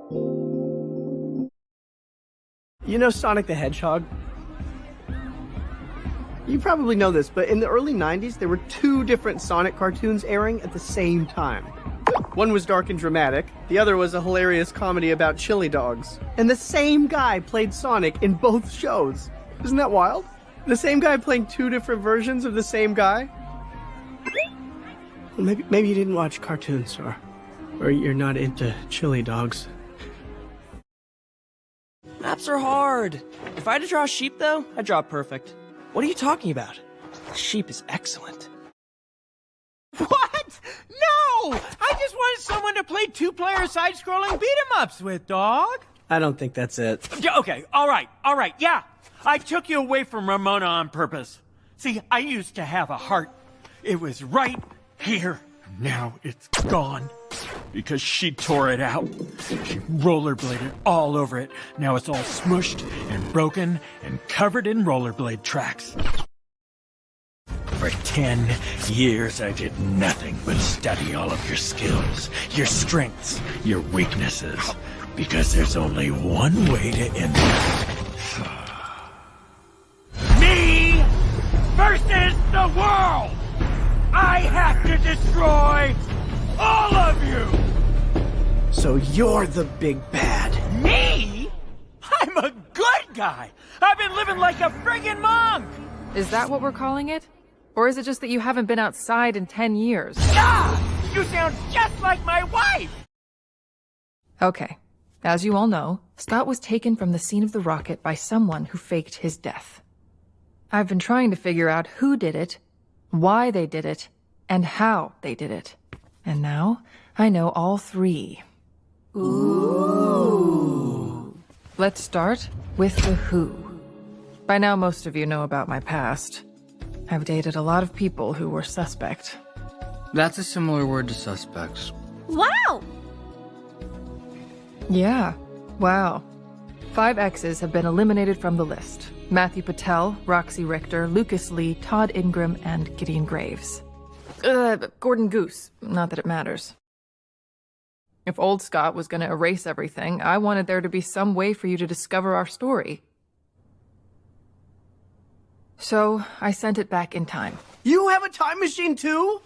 You know Sonic the Hedgehog? You probably know this, but in the early 90s, there were two different Sonic cartoons airing at the same time. One was dark and dramatic, the other was a hilarious comedy about chili dogs. And the same guy played Sonic in both shows. Isn't that wild? The same guy playing two different versions of the same guy? Well, maybe you didn't watch cartoons, or you're not into chili dogs. Maps are hard. If I had to draw a sheep, though, I'd draw perfect. What are you talking about? The sheep is excellent. What? No! I just wanted someone to play two-player side-scrolling beat-em-ups with, dog. I don't think that's it. Okay, all right, yeah. I took you away from Ramona on purpose. See, I used to have a heart. It was right here. Now it's gone. Because she tore it out. She rollerbladed all over it. Now it's all smushed and broken and covered in rollerblade tracks. For 10 years, I did nothing but study all of your skills, your strengths, your weaknesses. Because there's only one way to end it. Me versus the world! I have to destroy all of you! So you're the big bad. Me? I'm a good guy! I've been living like a friggin' monk! Is that what we're calling it? Or is it just that you haven't been outside in 10 years? Ah! You sound just like my wife! Okay. As you all know, Scott was taken from the scene of the rocket by someone who faked his death. I've been trying to figure out who did it, why they did it, and how they did it. And now, I know all three. Ooh. Let's start with the who. By now, most of you know about my past. I've dated a lot of people who were suspect. That's a similar word to suspects. Wow! Yeah, wow. 5 exes have been eliminated from the list. Matthew Patel, Roxy Richter, Lucas Lee, Todd Ingram, and Gideon Graves. Gordon Goose. Not that it matters. If old Scott was going to erase everything, I wanted there to be some way for you to discover our story. So, I sent it back in time. You have a time machine too?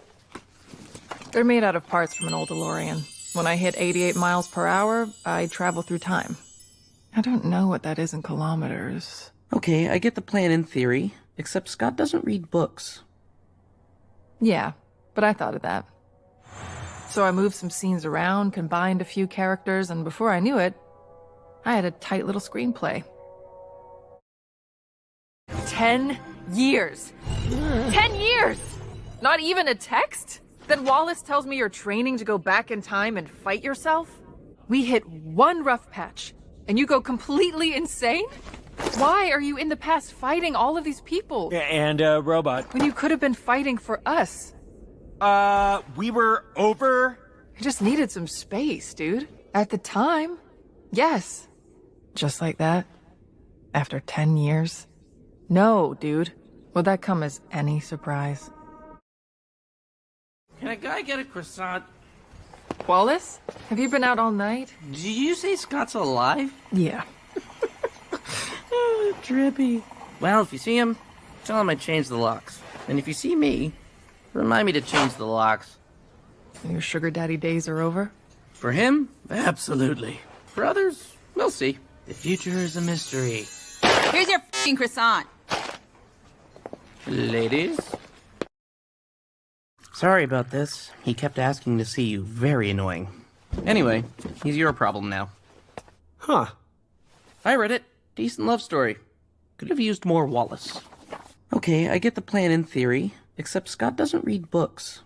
They're made out of parts from an old DeLorean. When I hit 88 miles per hour, I travel through time. I don't know what that is in kilometers. Okay, I get the plan in theory, except Scott doesn't read books. Yeah, but I thought of that. So I moved some scenes around, combined a few characters, and before I knew it, I had a tight little screenplay. 10 years! 10 years! Not even a text? Then Wallace tells me you're training to go back in time and fight yourself? We hit one rough patch, and you go completely insane? Why are you in the past fighting all of these people? And a robot. When you could have been fighting for us. We were over? I just needed some space, dude. At the time, yes. Just like that? After 10 years? No, dude. Would that come as any surprise? Can a guy get a croissant? Wallace? Have you been out all night? Did you say Scott's alive? Yeah. Oh, drippy. Well, if you see him, tell him I changed the locks. And if you see me, remind me to change the locks. Your sugar daddy days are over? For him, absolutely. For others, we'll see. The future is a mystery. Here's your f***ing croissant. Ladies? Sorry about this. He kept asking to see you. Very annoying. Anyway, he's your problem now. Huh. I read it. Decent love story. Could have used more Wallace. Okay, I get the plan in theory, except Scott doesn't read books.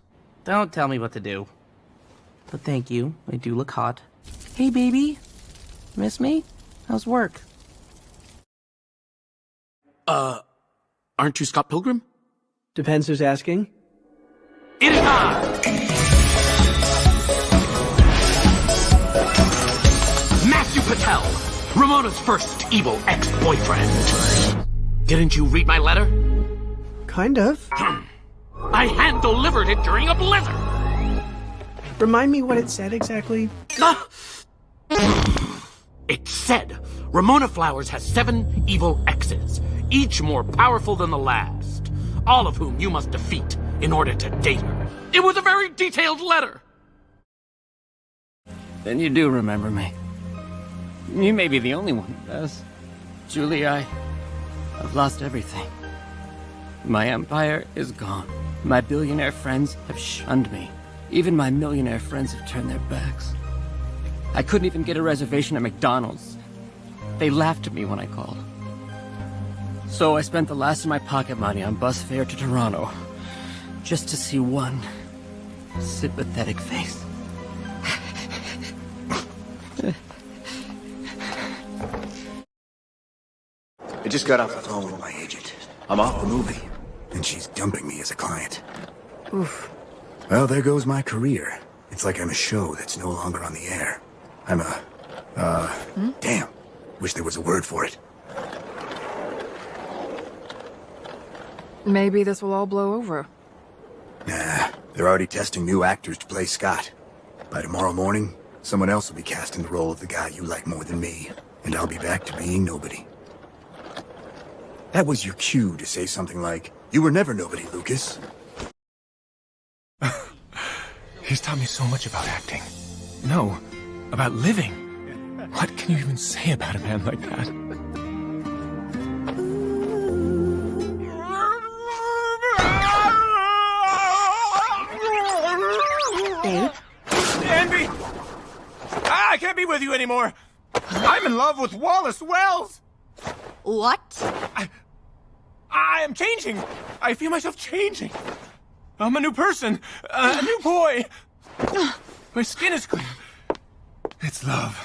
Don't tell me what to do. But thank you. I do look hot. Hey, baby. Miss me? How's work? Aren't you Scott Pilgrim? Depends who's asking. It is I! Matthew Patel, Ramona's first evil ex-boyfriend. Didn't you read my letter? Kind of. I hand-delivered it during a blizzard. Remind me what it said exactly? Ah! It said Ramona Flowers has 7 evil exes, each more powerful than the last, all of whom you must defeat in order to date her. It was a very detailed letter. Then you do remember me. You may be the only one who does. Julie, I've lost everything. My empire is gone. My billionaire friends have shunned me. Even my millionaire friends have turned their backs. I couldn't even get a reservation at McDonald's. They laughed at me when I called. So I spent the last of my pocket money on bus fare to Toronto, just to see one sympathetic face. I just got off the phone with my agent. I'm off the movie, and she's dumping me as a client. Oof. Well, there goes my career. It's like I'm a show that's no longer on the air. I'm a, damn. Wish there was a word for it. Maybe this will all blow over. Nah, they're already testing new actors to play Scott. By tomorrow morning, someone else will be casting the role of the guy you like more than me, and I'll be back to being nobody. That was your cue to say something like, "You were never nobody, Lucas." He's taught me so much about acting. No, about living. What can you even say about a man like that? Babe? Envy! I can't be with you anymore! I'm in love with Wallace Wells! What? I am changing! I feel myself changing! I'm a new person! A new boy! My skin is clear. It's love.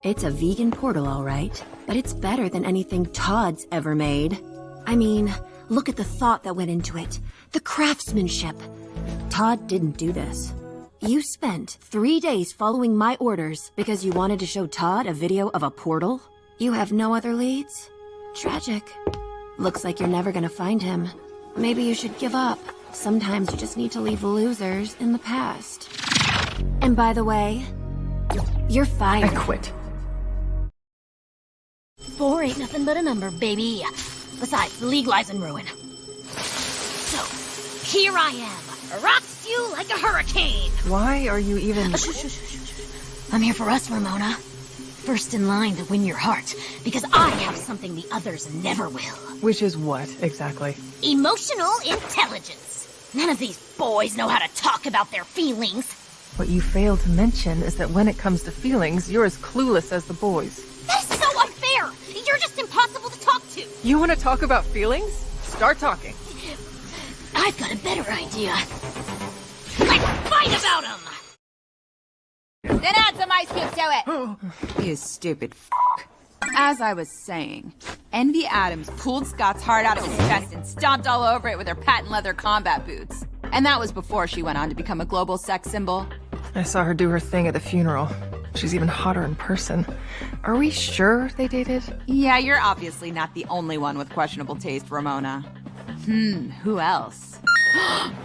It's a vegan portal, all right. But it's better than anything Todd's ever made. I mean, look at the thought that went into it. The craftsmanship. Todd didn't do this. You spent 3 days following my orders because you wanted to show Todd a video of a portal? You have no other leads? Tragic. Looks like you're never gonna find him. Maybe you should give up. Sometimes you just need to leave losers in the past. And by the way, you're fired. I quit. Four ain't nothing but a number, baby. Besides, the league lies in ruin. So, here I am. Rocks you like a hurricane. Why are you even... I'm here for us, Ramona. First in line to win your heart, because I have something the others never will. Which is what, exactly? Emotional intelligence. None of these boys know how to talk about their feelings. What you fail to mention is that when it comes to feelings, you're as clueless as the boys. That is so unfair! You're just impossible to talk to! You want to talk about feelings? Start talking. I've got a better idea. Let's fight about them! Then add some ice cubes to it! You stupid f***. As I was saying, Envy Adams pulled Scott's heart out of his chest and stomped all over it with her patent leather combat boots. And that was before she went on to become a global sex symbol. I saw her do her thing at the funeral. She's even hotter in person. Are we sure they dated? Yeah, you're obviously not the only one with questionable taste, Ramona. Who else?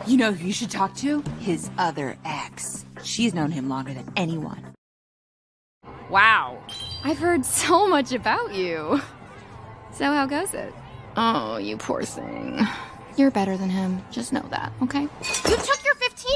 You know who you should talk to? His other ex. She's known him longer than anyone. Wow. I've heard so much about you. So how goes it? Oh, you poor thing. You're better than him. Just know that, okay? You took your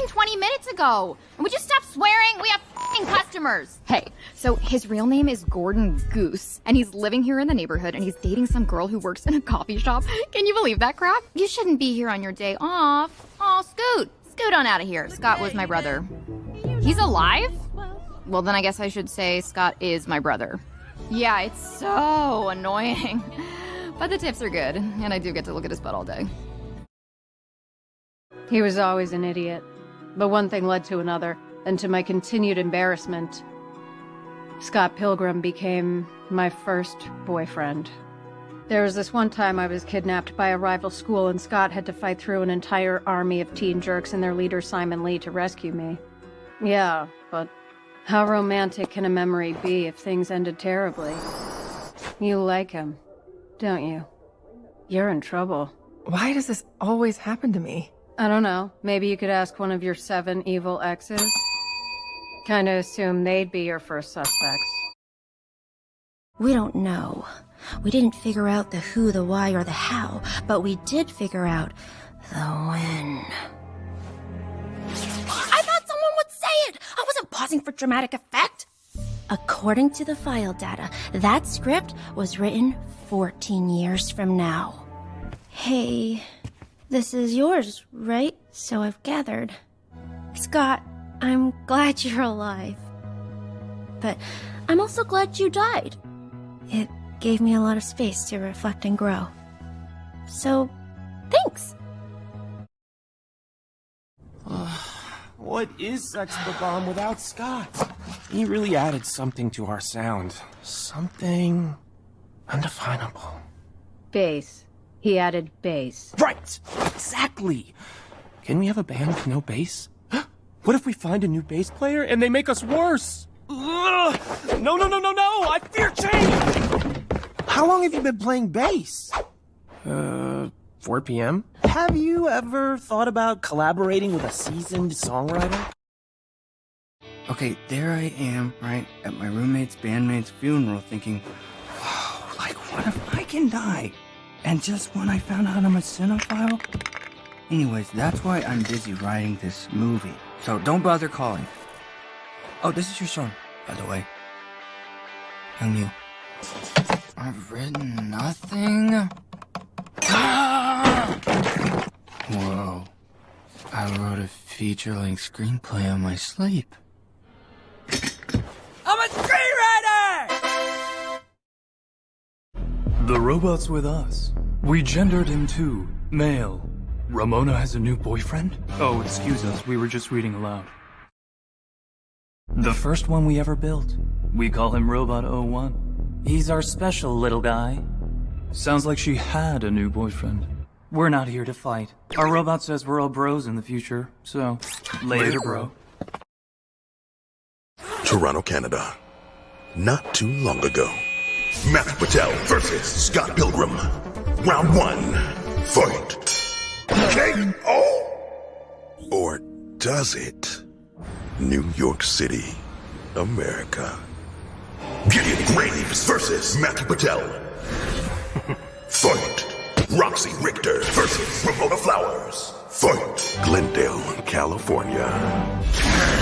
20 minutes ago. And would you stop swearing? We have f***ing customers. Hey, so his real name is Gordon Goose, and he's living here in the neighborhood, and he's dating some girl who works in a coffee shop. Can you believe that crap? You shouldn't be here on your day off. Aw, Scoot. Scoot on out of here. Scott was my brother. He's alive? Well, then I guess I should say Scott is my brother. Yeah, it's so annoying. But the tips are good, and I do get to look at his butt all day. He was always an idiot. But one thing led to another, and to my continued embarrassment, Scott Pilgrim became my first boyfriend. There was this one time I was kidnapped by a rival school, and Scott had to fight through an entire army of teen jerks and their leader Simon Lee to rescue me. Yeah, but how romantic can a memory be if things ended terribly? You like him, don't you? You're in trouble. Why does this always happen to me? I don't know. Maybe you could ask one of your 7 evil exes? Kinda assume they'd be your first suspects. We don't know. We didn't figure out the who, the why, or the how, but we did figure out the when. I thought someone would say it! I wasn't pausing for dramatic effect! According to the file data, that script was written 14 years from now. Hey, this is yours, right? So I've gathered. Scott, I'm glad you're alive. But I'm also glad you died. It gave me a lot of space to reflect and grow. So, thanks! What is Sex the Bomb without Scott? He really added something to our sound. Something undefinable. Bass. He added bass. Right! Exactly! Can we have a band with no bass? What if we find a new bass player and they make us worse? Ugh! No, no, no, no, no! I fear change! How long have you been playing bass? 4 p.m.? Have you ever thought about collaborating with a seasoned songwriter? Okay, there I am, right, at my roommate's bandmate's funeral thinking, wow, like, what if I can die? And just when I found out I'm a cinephile? Anyways, that's why I'm busy writing this movie. So don't bother calling. Oh, this is your son, by the way. Young you. I've written nothing. Whoa. I wrote a feature-length screenplay on my sleep. I'm a screenwriter! The robot's with us. We gendered him too. Male. Ramona has a new boyfriend? Oh, excuse us, we were just reading aloud. The first one we ever built. We call him Robot 01. He's our special little guy. Sounds like she had a new boyfriend. We're not here to fight. Our robot says we're all bros in the future, so later bro. Toronto, Canada. Not too long ago. Matthew Patel versus Scott Pilgrim. Round 1. Fight. K.O. Or does it? New York City, America. Gideon Graves versus Matthew Patel. Fight. Roxy Richter versus Ramona Flowers. Fight. Glendale, California.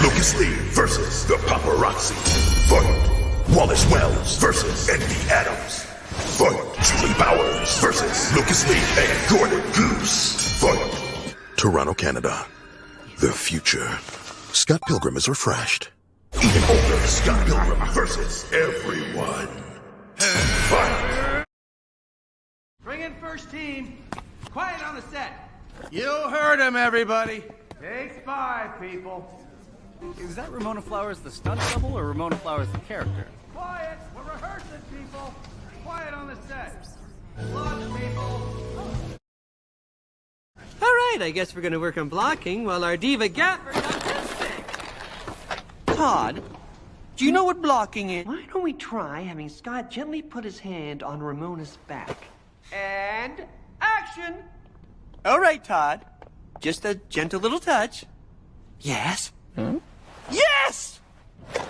Lucas Lee versus the Paparazzi. Fight. Wallace Wells versus Envy Adams. Fight. Julie Bowers versus Lucas Lee and Gordon Goose. Fight. Toronto, Canada. The future. Scott Pilgrim is refreshed. Even older Scott Pilgrim versus everyone. Fight. Bring in first team. Quiet on the set. You heard him, everybody. Take 5, people. Is that Ramona Flowers the stunt double or Ramona Flowers the character? Quiet. We're rehearsing, people. Quiet on the set. Look, people. All right, I guess we're gonna work on blocking while our diva gapper does his thing. Todd, do you know what blocking is? Why don't we try having Scott gently put his hand on Ramona's back? And action! All right, Todd. Just a gentle little touch. Yes? Yes!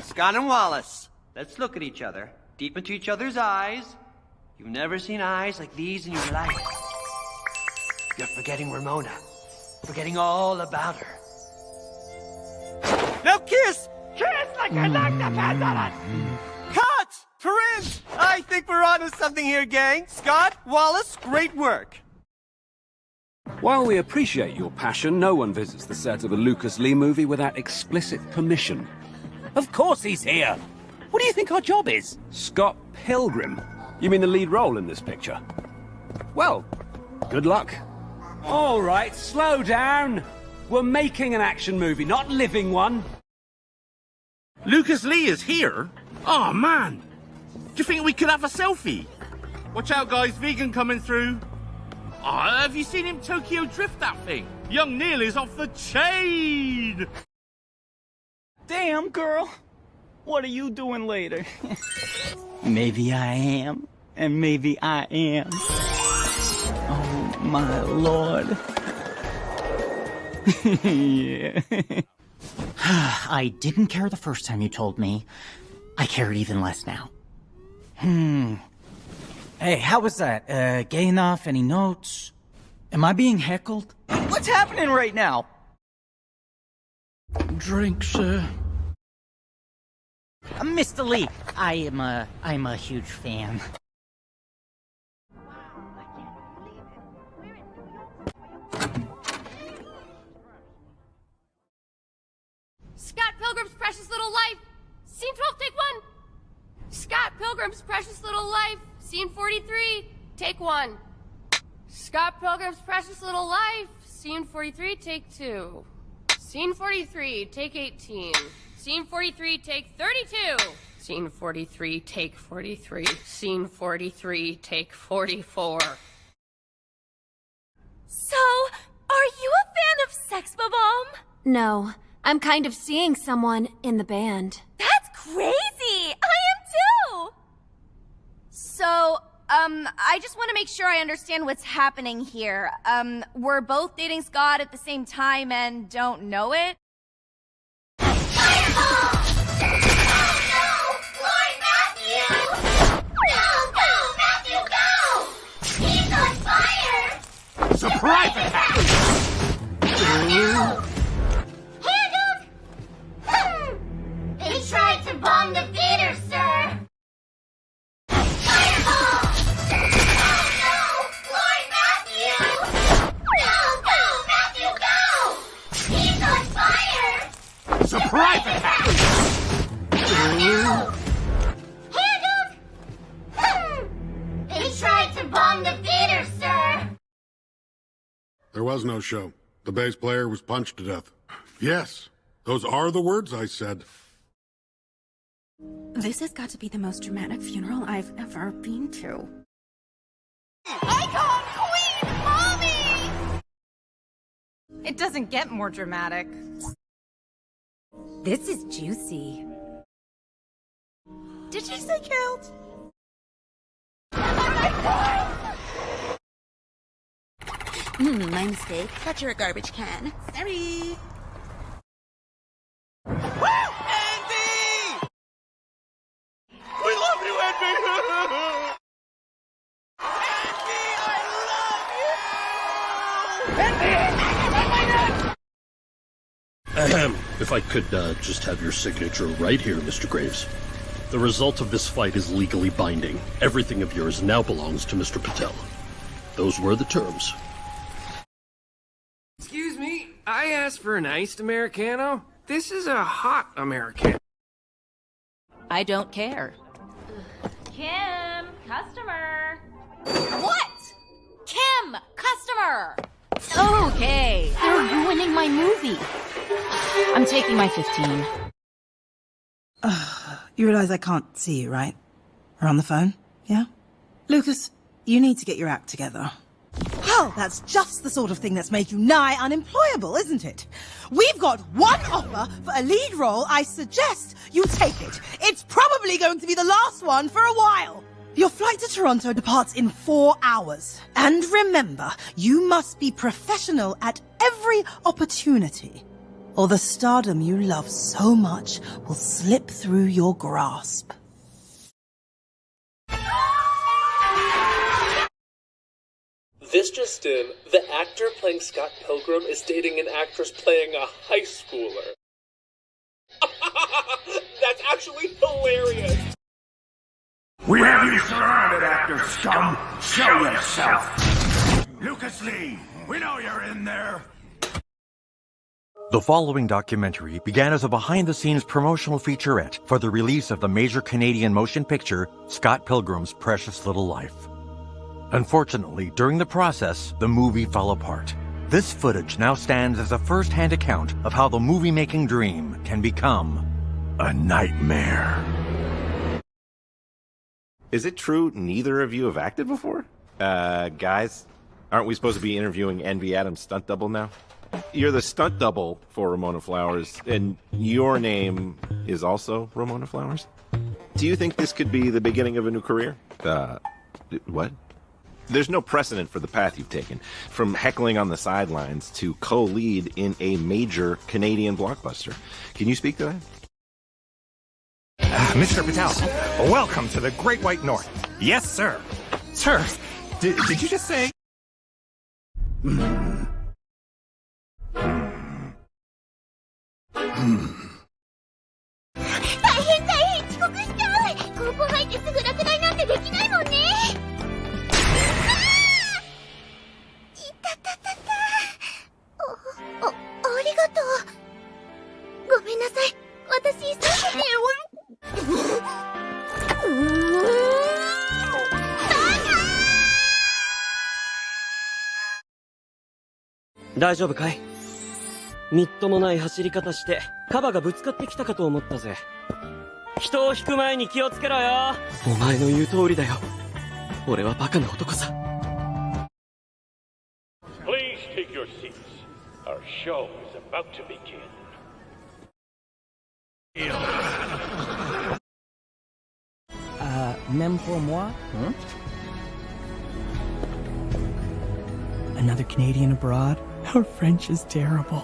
Scott and Wallace, let's look at each other, deep into each other's eyes. You've never seen eyes like these in your life. You're forgetting Ramona. Forgetting all about her. Now kiss! Kiss like I like the pants on it! Cut! Print! I think we're onto something here, gang. Scott, Wallace, great work. While we appreciate your passion, no one visits the set of a Lucas Lee movie without explicit permission. Of course he's here. What do you think our job is? Scott Pilgrim. You mean the lead role in this picture? Well, good luck. All right, slow down. We're making an action movie, not living one. Lucas Lee is here? Oh, man. Do you think we could have a selfie? Watch out, guys. Vegan coming through. Oh, have you seen him Tokyo drift that thing? Young Neil is off the chain. Damn, girl. What are you doing later? Maybe I am, and maybe I am. Oh, my lord. Yeah. I didn't care the first time you told me. I cared even less now. Hey, how was that? Gay enough? Any notes? Am I being heckled? What's happening right now? Drink, sir. Mr. Lee, I'm a huge fan. Scott Pilgrim's Precious Little Life, Scene 12, take 1. Scott Pilgrim's Precious Little Life, Scene 43, take 1. Scott Pilgrim's Precious Little Life, Scene 43, take 2. Scene 43, take 18. Scene 43, take 32. Scene 43, take 43. Scene 43, take 44. So, are you a fan of Sex Bomb? No, I'm kind of seeing someone in the band. That's crazy! I am too! So, I just want to make sure I understand what's happening here. We're both dating Scott at the same time and don't know it? Surprise attack! Handled! They tried to bomb the theater, sir! Fireball! Oh no! Lord Matthew! Go, Matthew, go! He's on fire! Surprise attack! Handled! They tried to bomb the theater, sir! There was no show. The bass player was punched to death. Yes, those are the words I said. This has got to be the most dramatic funeral I've ever been to. Icon Queen Mommy! It doesn't get more dramatic. This is juicy. Did you say killed? My mistake. Thought you were a garbage can. Sorry. Andy! We love you, Andy! If I could just have your signature right here, Mr. Graves. The result of this fight is legally binding. Everything of yours now belongs to Mr. Patel. Those were the terms. Excuse me, I asked for an iced Americano. This is a hot Americano. I don't care. Kim, customer. What? Kim, customer! Okay, they're ruining my movie. I'm taking my 15. You realize I can't see you, right? We're on the phone, yeah? Lucas, you need to get your act together. Well, that's just the sort of thing that's made you nigh unemployable, isn't it? We've got one offer for a lead role. I suggest you take it. It's probably going to be the last one for a while. Your flight to Toronto departs in 4 hours. And remember, you must be professional at every opportunity, or the stardom you love so much will slip through your grasp. This just in, the actor playing Scott Pilgrim is dating an actress playing a high schooler. That's actually hilarious! We have you surrounded, actor scum! Show yourself! Lucas Lee, we know you're in there! The following documentary began as a behind-the-scenes promotional featurette for the release of the major Canadian motion picture, Scott Pilgrim's Precious Little Life. Unfortunately, during the process, the movie fell apart. This footage now stands as a first-hand account of how the movie-making dream can become a nightmare. Is it true neither of you have acted before? Guys, aren't we supposed to be interviewing Envy Adams' stunt double now? You're the stunt double for Ramona Flowers, and your name is also Ramona Flowers? Do you think this could be the beginning of a new career? What? There's no precedent for the path you've taken, from heckling on the sidelines to co-lead in a major Canadian blockbuster. Can you speak to that? Mr. Patel, welcome to the Great White North. Yes, sir. Sir, did you just say...大丈夫かい？みっともない走り方してカバがぶつかってきたかと思ったぜ。人を引く前に気をつけろよ。お前の言う通りだよ。俺はバカな男さ。Please take your seats. Our show is about to begin. Même pour moi? Another Canadian abroad? Our French is terrible.